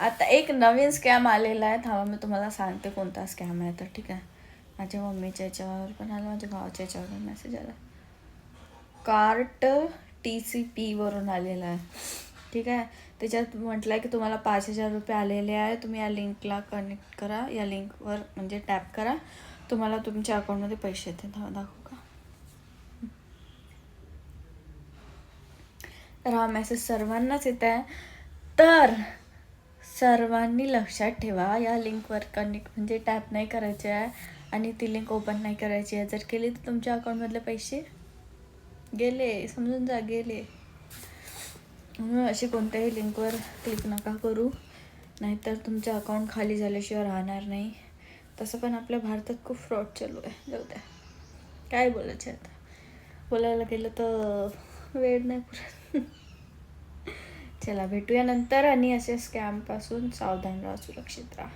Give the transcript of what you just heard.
आता एक नवीन स्कॅम आलेला आहे, थांबा मी तुम्हाला सांगते कोणता स्कॅम आहे तर. ठीक आहे, माझ्या मम्मीच्या याच्यावर पण आला, माझ्या भावाच्या याच्यावर पण मेसेज आला. कार्ट TCP वरून आलेला आहे. ठीक आहे, त्याच्यात म्हटलं आहे की तुम्हाला 5,000 रुपये आलेले आहे, तुम्ही या लिंकला कनेक्ट करा, या लिंकवर म्हणजे टॅप करा, तुम्हाला तुमच्या अकाउंटमध्ये पैसे येते. दाखवू का? तर हा मेसेज सर्वांनाच येत आहे, तर सर्वांनी लक्षात ठेवा, या लिंकवर कनेक्ट म्हणजे टॅप नाही करायचे आहे आणि ती लिंक ओपन नाही करायची आहे. जर केली तर तुमच्या अकाउंटमधले पैसे गेले, समजून जा, गेले. म्हणून अशी कोणत्याही लिंकवर क्लिक नका करू, नाहीतर तुमचं अकाउंट खाली झाल्याशिवाय राहणार नाही. तसं पण आपल्या भारतात खूप फ्रॉड चालू आहे. जाऊ द्या, काय बोलायचं आता, बोलायला गेलं तर वेळ नाही पुरत. चला भेटूया नंतर, आणि असे स्कॅमपासून सावधान राहा, सुरक्षित राहा.